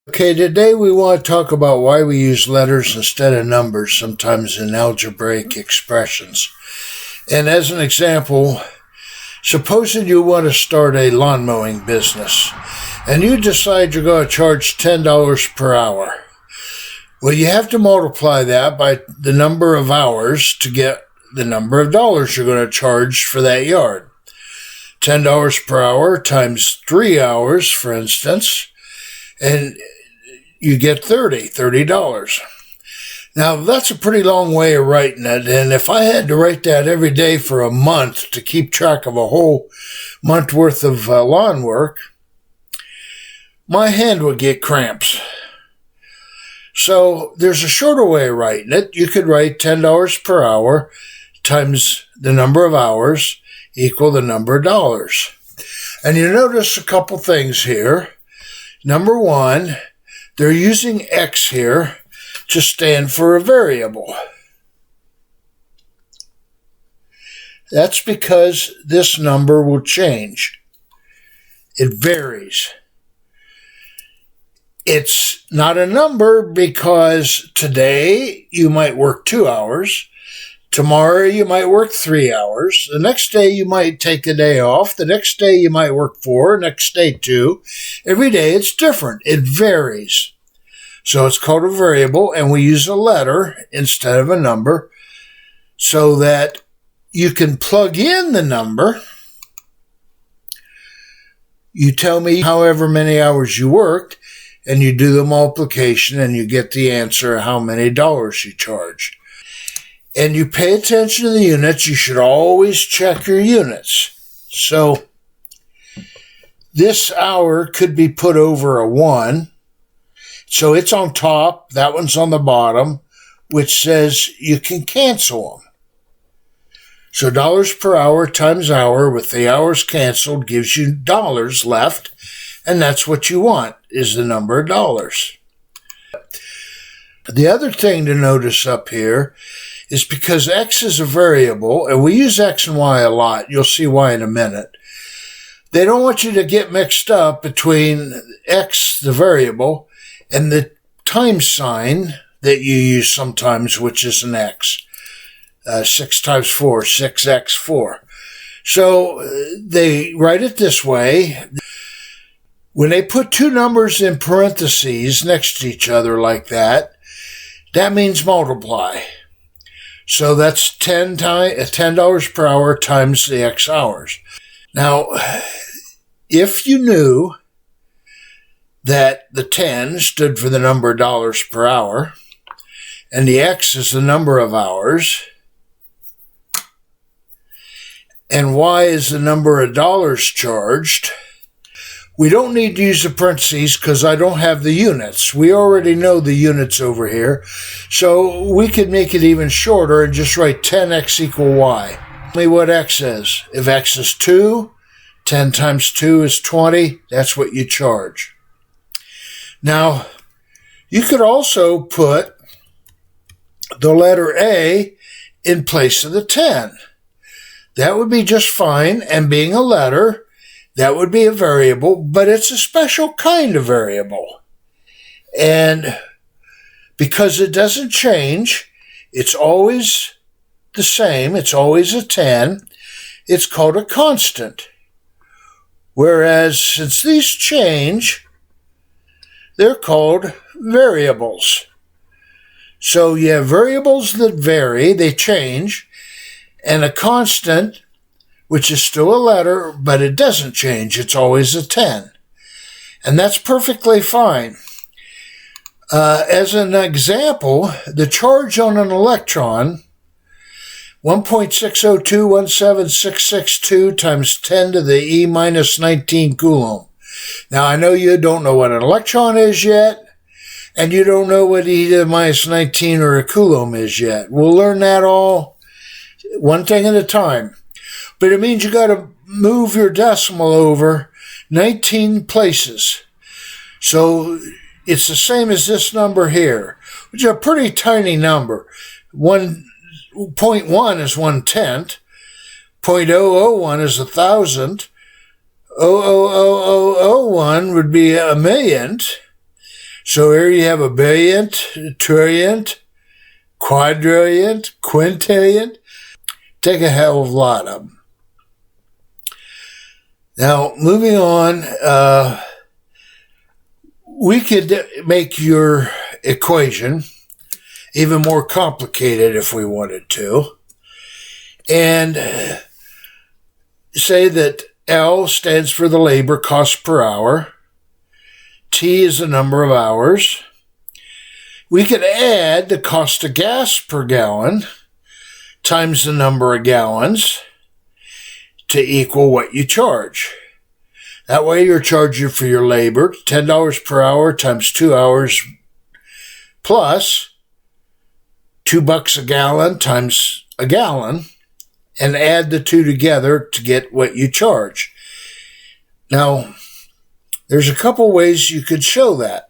Okay, today we want to talk about why we use letters instead of numbers sometimes in algebraic expressions. And as an example, supposing you want to start a lawn mowing business and you decide you're going to charge $10 per hour. Well, you have to multiply that by the number of hours to get the number of dollars you're going to charge for that yard. $10 per hour times 3 hours, for instance, and you get $30. Now, that's a pretty long way of writing it, and if I had to write that every day for a month to keep track of a whole month worth of lawn work, my hand would get cramps. So there's a shorter way of writing it. You could write $10 per hour times the number of hours equal the number of dollars. And you notice a couple things here. Number one, they're using X here to stand for a variable. That's because this number will change. It varies. It's not a number because today you might work 2 hours. Tomorrow you might work 3 hours. The next day you might take a day off. The next day you might work 4. Next day 2. Every day it's different. It varies. So it's called a variable, and we use a letter instead of a number so that you can plug in the number. You tell me however many hours you worked, and you do the multiplication, and you get the answer how many dollars you charged. And you pay attention to the units. You should always check your units. So this hour could be put over a 1. So it's on top. That one's on the bottom, which says you can cancel them. So dollars per hour times hour with the hours canceled gives you dollars left. And that's what you want, is the number of dollars. The other thing to notice up here is because X is a variable, and we use X and Y a lot. You'll see why in a minute. They don't want you to get mixed up between X, the variable, and the times sign that you use sometimes, which is an X. 6 times 4, 6x4. So they write it this way. When they put two numbers in parentheses next to each other like that, that means multiply. So that's $10 per hour times the X hours. Now, if you knew that the 10 stood for the number of dollars per hour, and the X is the number of hours, and Y is the number of dollars charged, we don't need to use the parentheses because I don't have the units. We already know the units over here. So we could make it even shorter and just write 10x equal y. Tell me what x is. If x is 2, 10 times 2 is 20. That's what you charge. Now, you could also put the letter A in place of the 10. That would be just fine, and being a letter, that would be a variable, but it's a special kind of variable. And because it doesn't change, it's always the same, it's always a 10, it's called a constant. Whereas since these change, they're called variables. So you have variables that vary, they change, and a constant, which is still a letter, but it doesn't change. It's always a 10. And that's perfectly fine. As an example, the charge on an electron, 1.602176662 times 10 to the E minus 19 coulomb. Now, I know you don't know what an electron is yet, and you don't know what E to the minus 19 or a coulomb is yet. We'll learn that all one thing at a time. But it means you got to move your decimal over 19 places. So it's the same as this number here, which is a pretty tiny number. 1.1 is 1/10. 0.001 is 1,000. 0.00001 would be a millionth. So here you have a billionth, trillionth, quadrillionth, quintillionth. Take a hell of a lot of them. Now, moving on, we could make your equation even more complicated if we wanted to. And say that L stands for the labor cost per hour. T is the number of hours. We could add the cost of gas per gallon times the number of gallons to equal what you charge. That way you're charging for your labor, $10 per hour times 2 hours plus $2 a gallon times a gallon, and add the two together to get what you charge. Now, there's a couple ways you could show that.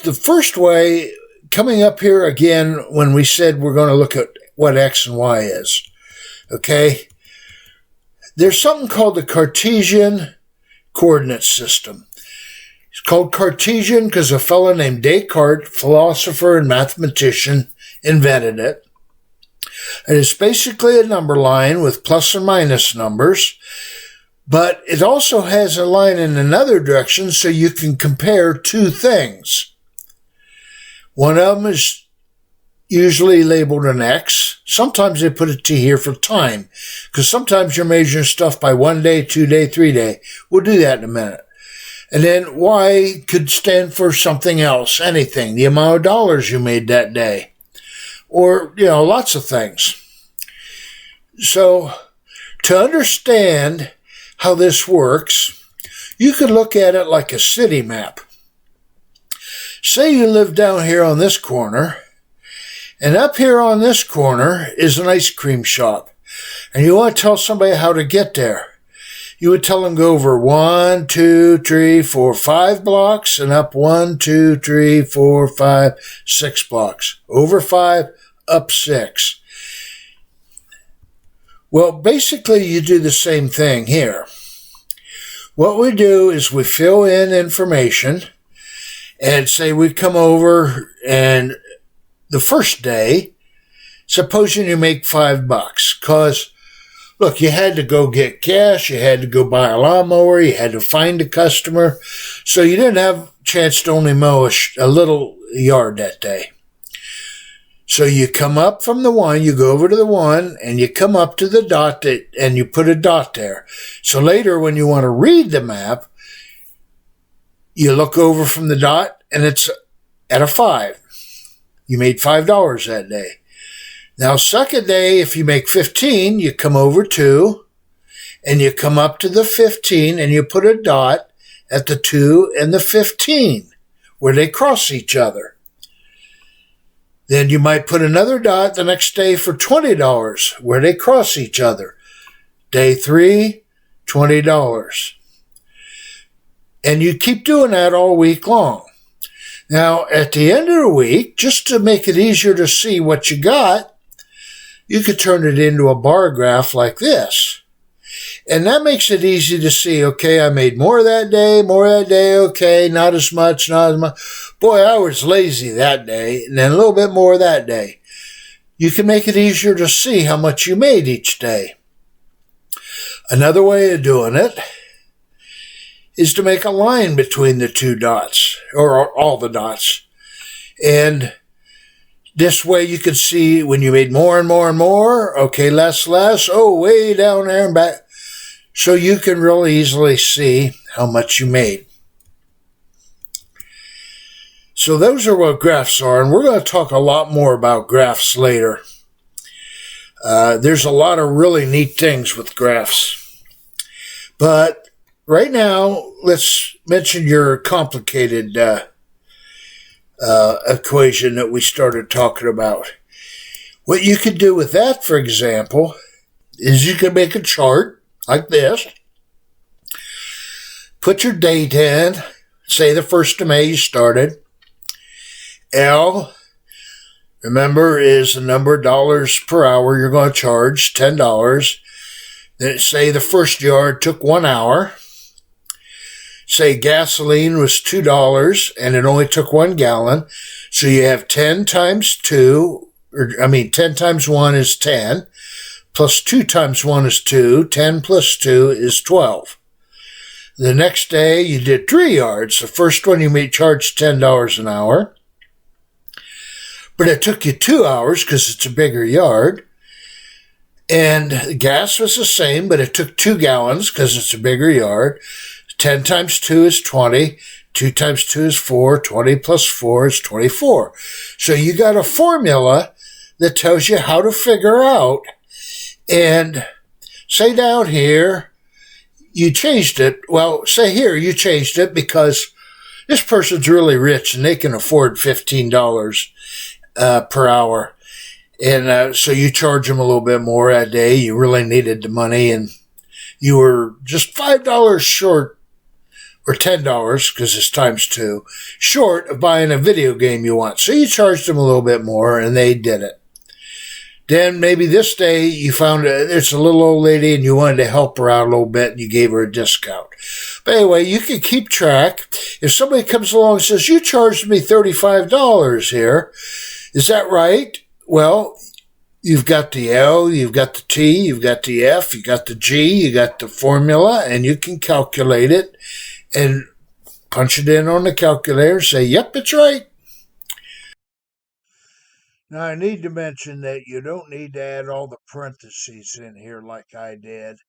The first way, coming up here again when we said we're going to look at what X and Y is, okay? There's something called the Cartesian coordinate system. It's called Cartesian because a fellow named Descartes, philosopher and mathematician, invented it. And it's basically a number line with plus and minus numbers, but it also has a line in another direction so you can compare two things. One of them is usually labeled an X. Sometimes they put a T here for time, because sometimes you're measuring stuff by 1 day, 2 day, 3 day. We'll do that in a minute. And then Y could stand for something else, anything, the amount of dollars you made that day, or, lots of things. So to understand how this works, you could look at it like a city map. Say you live down here on this corner, and up here on this corner is an ice cream shop, and you want to tell somebody how to get there. You would tell them go over 1, 2, 3, 4, 5 blocks, and up 1, 2, 3, 4, 5, 6 blocks. Over 5, up 6. Well, basically you do the same thing here. What we do is we fill in information, and say we come over, and the first day, supposing you make $5, because, look, you had to go get gas, you had to go buy a lawnmower, you had to find a customer, so you didn't have a chance to only mow a little yard that day. So you come up from the 1, you go over to the 1, and you come up to the dot, and you put a dot there. So later, when you want to read the map, you look over from the dot, and it's at a 5. You made $5 that day. Now, second day, if you make 15, you come over 2, and you come up to the 15, and you put a dot at the 2 and the 15, where they cross each other. Then you might put another dot the next day for $20, where they cross each other. Day 3, $20. And you keep doing that all week long. Now, at the end of the week, just to make it easier to see what you got, you could turn it into a bar graph like this. And that makes it easy to see, okay, I made more that day, okay, not as much. Boy, I was lazy that day, and then a little bit more that day. You can make it easier to see how much you made each day. Another way of doing it is to make a line between the two dots, or all the dots. And this way you can see when you made more and more and more, okay, less, way down there and back. So you can really easily see how much you made. So those are what graphs are, and we're going to talk a lot more about graphs later. There's a lot of really neat things with graphs. But right now, let's mention your complicated equation that we started talking about. What you could do with that, for example, is you could make a chart like this. Put your date in. Say the 1st of May you started. L, remember, is the number of dollars per hour you're going to charge, $10. Then say the first yard took 1 hour. say gasoline was $2 and it only took 1 gallon. So you have 10 times 2, 10 times 1 is 10, plus 2 times 1 is 2, 10 plus 2 is 12. The next day you did 3 yards. The first one you may charge $10 an hour, but it took you 2 hours because it's a bigger yard. And gas was the same, but it took 2 gallons because it's a bigger yard. 10 times 2 is 20. 2 times 2 is 4. 20 plus 4 is 24. So you got a formula that tells you how to figure out. And say down here, you changed it. Well, say here, you changed it because this person's really rich and they can afford $15 per hour. And so you charge them a little bit more a day. You really needed the money, and you were just $5 short, or $10, because it's times 2, short of buying a video game you want. So you charged them a little bit more, and they did it. Then maybe this day you found it's a little old lady, and you wanted to help her out a little bit, and you gave her a discount. But anyway, you can keep track. If somebody comes along and says, you charged me $35 here, is that right? Well, you've got the L, you've got the T, you've got the F, you got the G, you got the formula, and you can calculate it and punch it in on the calculator and say, yep, it's right. Now, I need to mention that you don't need to add all the parentheses in here like I did,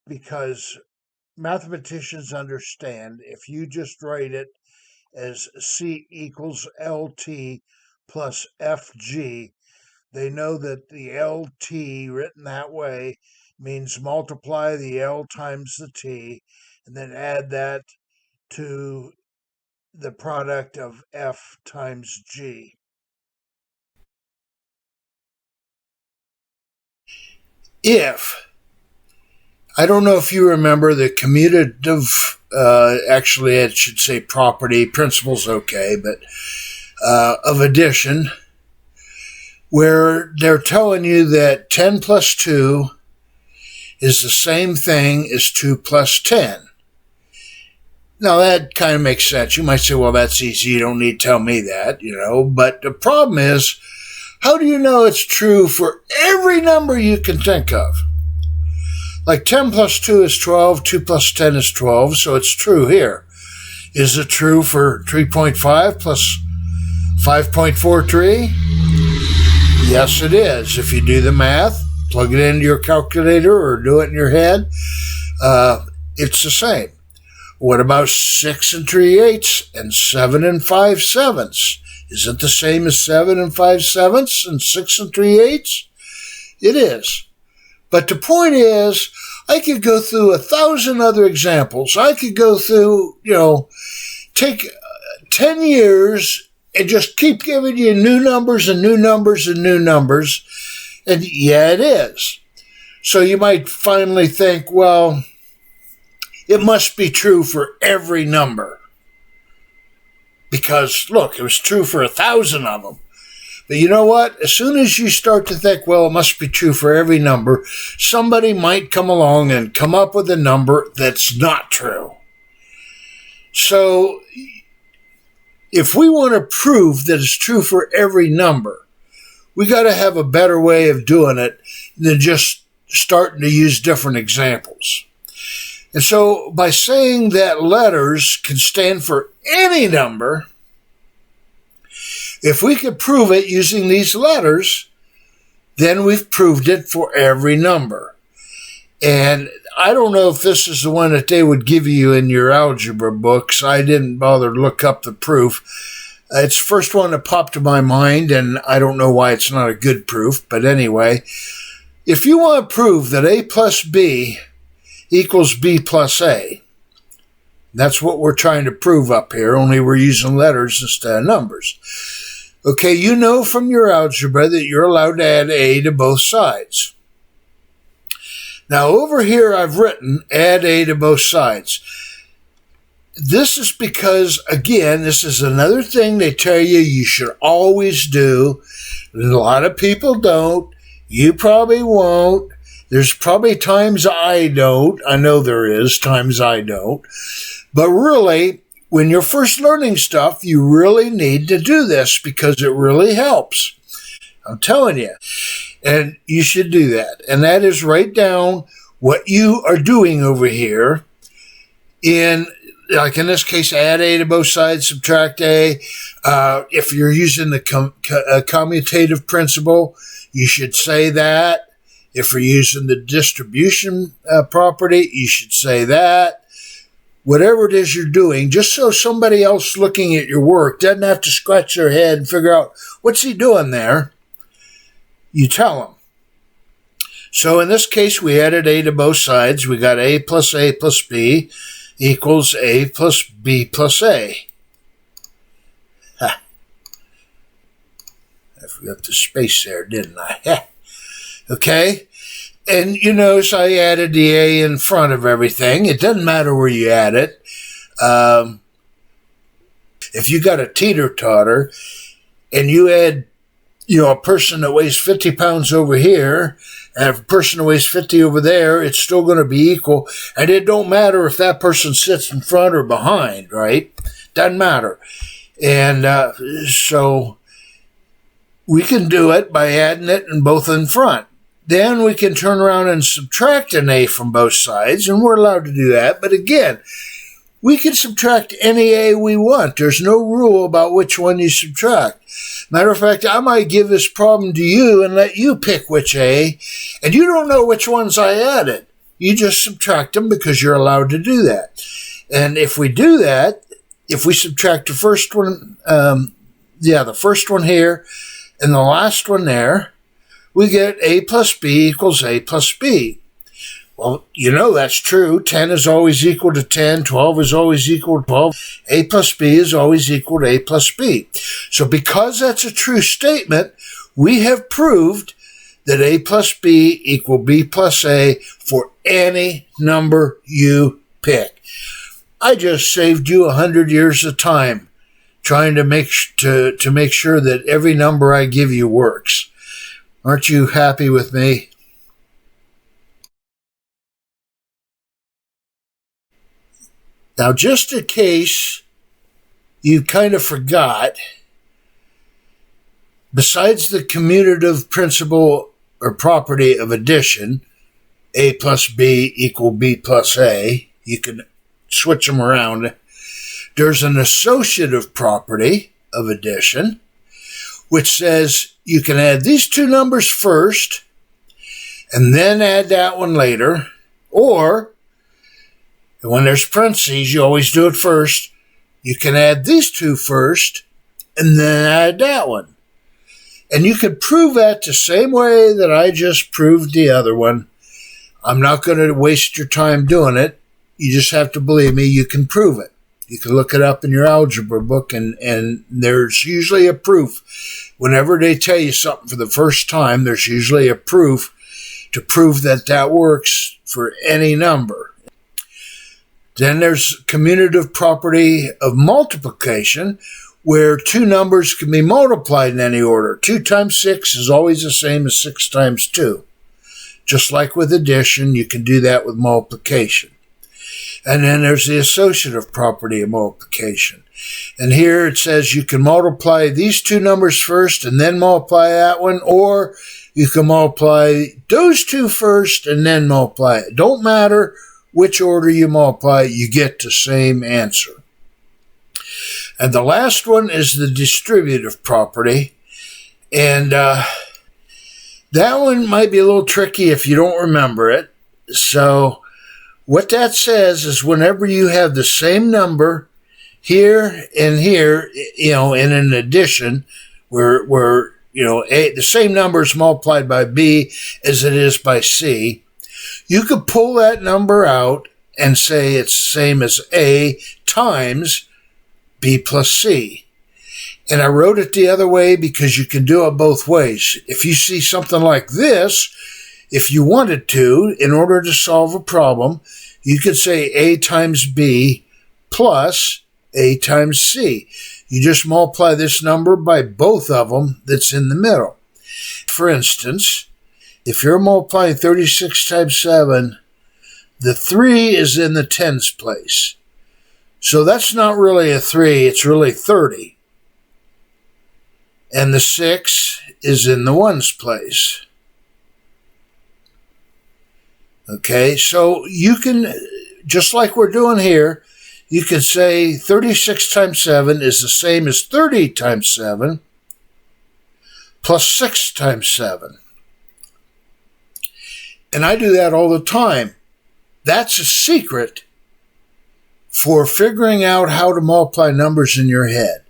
because mathematicians understand if you just write it as C equals LT plus FG, they know that the LT written that way means multiply the L times the T and then add that to the product of F times G. If, I don't know if you remember the commutative, actually it should say property, principle's okay, but of addition, where they're telling you that 10 plus 2 is the same thing as 2 plus 10. Now, that kind of makes sense. You might say, well, that's easy. You don't need to tell me that, But the problem is, how do you know it's true for every number you can think of? Like 10 plus 2 is 12, 2 plus 10 is 12, so it's true here. Is it true for 3.5 plus 5.43? Yes, it is. If you do the math, plug it into your calculator or do it in your head, it's the same. What about 6 3/8 and 7 5/7? Is it the same as 7 5/7 and 6 3/8? It is. But the point is, I could go through 1,000 other examples. I could go through, take 10 years and just keep giving you new numbers and new numbers and new numbers. And yeah, it is. So you might finally think, well, it must be true for every number. Because, look, it was true for 1,000 of them. But you know what? As soon as you start to think, well, it must be true for every number, somebody might come along and come up with a number that's not true. So, if we want to prove that it's true for every number, we got to have a better way of doing it than just starting to use different examples. And so, by saying that letters can stand for any number, if we could prove it using these letters, then we've proved it for every number. And I don't know if this is the one that they would give you in your algebra books. I didn't bother to look up the proof. It's the first one that popped to my mind, and I don't know why it's not a good proof. But anyway, if you want to prove that A plus B equals B plus A, that's what we're trying to prove up here, only we're using letters instead of numbers. Okay, you know from your algebra that you're allowed to add A to both sides. Now, over here I've written add A to both sides. This is because, again, this is another thing they tell you should always do. A lot of people don't. You probably won't. There's probably times I don't. I know there is times I don't. But really, when you're first learning stuff, you really need to do this because it really helps. I'm telling you. And you should do that. And that is write down what you are doing over here in, like in this case, add A to both sides, subtract A. If you're using the commutative principle, you should say that. If you're using the distribution property, you should say that. Whatever it is you're doing, just so somebody else looking at your work doesn't have to scratch their head and figure out, what's he doing there? You tell them. So in this case, we added A to both sides. We got A plus B equals A plus B plus A. Ha. I forgot the space there, didn't I? Ha. Okay. And you notice I added the A in front of everything. It doesn't matter where you add it. If you got a teeter-totter and you add, a person that weighs 50 pounds over here and a person that weighs 50 over there, it's still going to be equal. And it don't matter if that person sits in front or behind, right? Doesn't matter. And so we can do it by adding it and both in front. Then we can turn around and subtract an A from both sides, and we're allowed to do that. But again, we can subtract any A we want. There's no rule about which one you subtract. Matter of fact, I might give this problem to you and let you pick which A, and you don't know which ones I added. You just subtract them because you're allowed to do that. And if we do that, if we subtract the first one, the first one here and the last one there, we get A plus B equals A plus B. Well, that's true. 10 is always equal to 10. 12 is always equal to 12. A plus B is always equal to A plus B. So because that's a true statement, we have proved that A plus B equal B plus A for any number you pick. I just saved you 100 years of time trying to make sure that every number I give you works. Aren't you happy with me? Now, just in case you kind of forgot, besides the commutative principle or property of addition, A plus B equal B plus A, you can switch them around. There's an associative property of addition, which says you can add these two numbers first and then add that one later. Or, when there's parentheses, you always do it first. You can add these two first and then add that one. And you can prove that the same way that I just proved the other one. I'm not going to waste your time doing it. You just have to believe me, you can prove it. You can look it up in your algebra book, and there's usually a proof. Whenever they tell you something for the first time, there's usually a proof to prove that that works for any number. Then there's commutative property of multiplication, where two numbers can be multiplied in any order. 2 times 6 is always the same as 6 times 2. Just like with addition, you can do that with multiplication. And then there's the associative property of multiplication. And here it says you can multiply these two numbers first and then multiply that one, or you can multiply those two first and then multiply it. Don't matter which order you multiply, you get the same answer. And the last one is the distributive property. And that one might be a little tricky if you don't remember it. So what that says is whenever you have the same number here and here, in an addition, where the same number is multiplied by B as it is by C, you could pull that number out and say it's the same as A times B plus C. And I wrote it the other way because you can do it both ways. If you see something like this, if you wanted to, in order to solve a problem, you could say A times B plus A times C. You just multiply this number by both of them that's in the middle. For instance, if you're multiplying 36 times 7, the 3 is in the tens place. So that's not really a 3, it's really 30. And the 6 is in the ones place. Okay, so you can, just like we're doing here, you can say 36 times 7 is the same as 30 times 7 plus 6 times 7. And I do that all the time. That's a secret for figuring out how to multiply numbers in your head.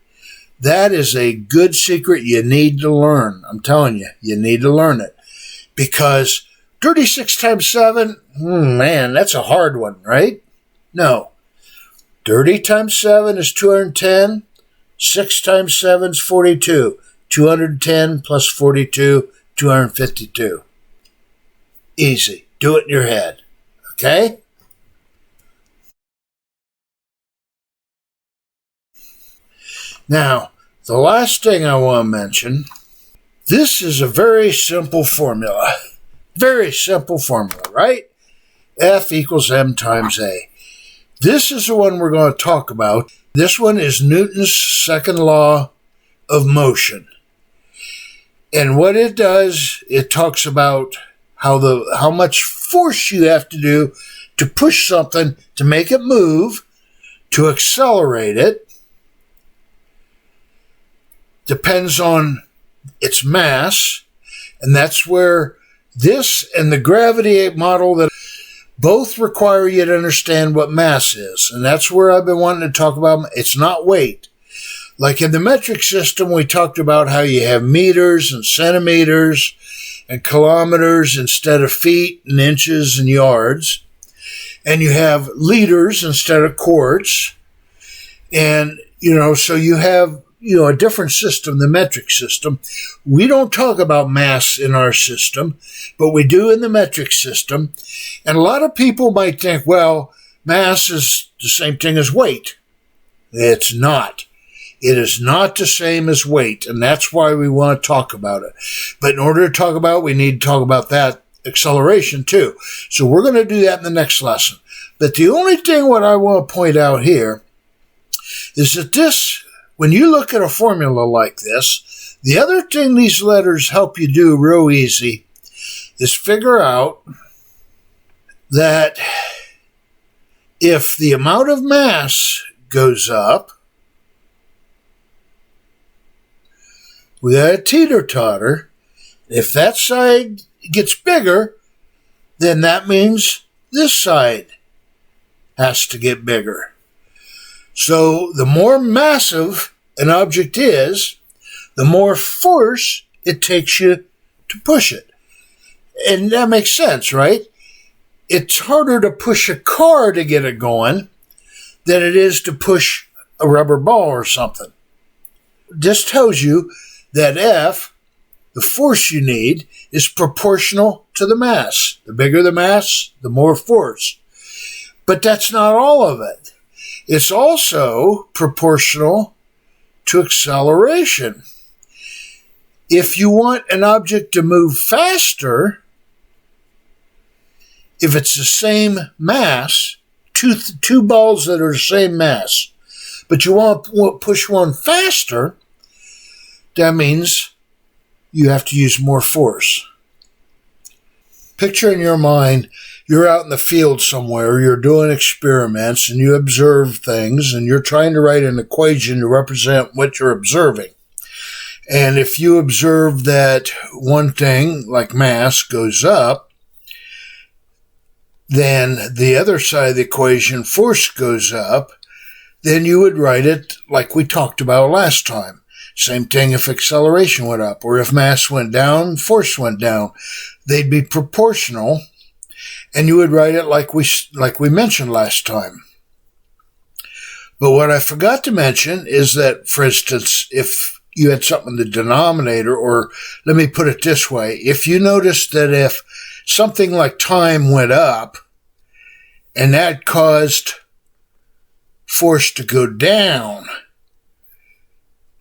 That is a good secret you need to learn. I'm telling you, you need to learn it. Because 36 times 7, man, that's a hard one, right? No. 30 times 7 is 210. 6 times 7 is 42. 210 plus 42, 252. Easy. Do it in your head. Okay? Now, the last thing I want to mention, this is a very simple formula. Very simple formula, right? F equals m times a. This is the one we're going to talk about. This one is Newton's second law of motion. And what it does, it talks about how much force you have to do to push something to make it move, to accelerate it. Depends on its mass. And that's where this and the gravity model that both require you to understand what mass is. And that's where I've been wanting to talk about. It's not weight. Like in the metric system, we talked about how you have meters and centimeters and kilometers instead of feet and inches and yards. And you have liters instead of quarts. And, so you have, a different system, the metric system. We don't talk about mass in our system, but we do in the metric system. And a lot of people might think, well, mass is the same thing as weight. It's not. It is not the same as weight, and that's why we want to talk about it. But in order to talk about it, we need to talk about that acceleration too. So we're going to do that in the next lesson. But the only thing what I want to point out here is that this, when you look at a formula like this, the other thing these letters help you do real easy is figure out that if the amount of mass goes up, we got a teeter-totter. If that side gets bigger, then that means this side has to get bigger. So the more massive an object is, the more force it takes you to push it. And that makes sense, right? It's harder to push a car to get it going than it is to push a rubber ball or something. This tells you that F, the force you need, is proportional to the mass. The bigger the mass, the more force. But that's not all of it. It's also proportional to acceleration. If you want an object to move faster, if it's the same mass, two balls that are the same mass, but you want to push one faster, that means you have to use more force. Picture in your mind, you're out in the field somewhere, you're doing experiments, and you observe things, and you're trying to write an equation to represent what you're observing. And if you observe that one thing, like mass, goes up, then the other side of the equation, force, goes up, then you would write it like we talked about last time. Same thing if acceleration went up, or if mass went down, force went down. They'd be proportional, and you would write it like we mentioned last time. But what I forgot to mention is that, for instance, if you had something in the denominator, or let me put it this way, if you noticed that if something like time went up, and that caused force to go down,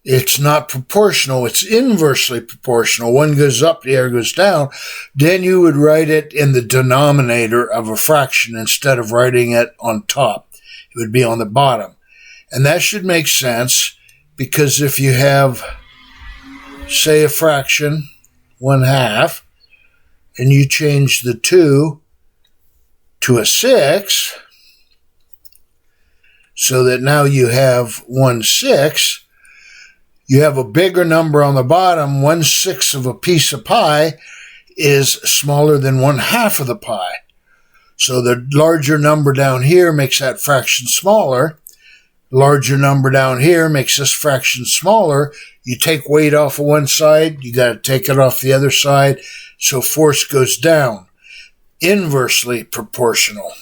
It's not proportional. It's inversely proportional. One goes up, the other goes down. Then you would write it in the denominator of a fraction instead of writing it on top. It would be on the bottom. And that should make sense because if you have, say, a fraction, 1/2, and you change the 2 to a 6, so that now you have 1/6, you have a bigger number on the bottom. 1/6 of a piece of pie is smaller than 1/2 of the pie. So the larger number down here makes that fraction smaller. Larger number down here makes this fraction smaller. You take weight off of one side, you got to take it off the other side, so force goes down. Inversely proportional.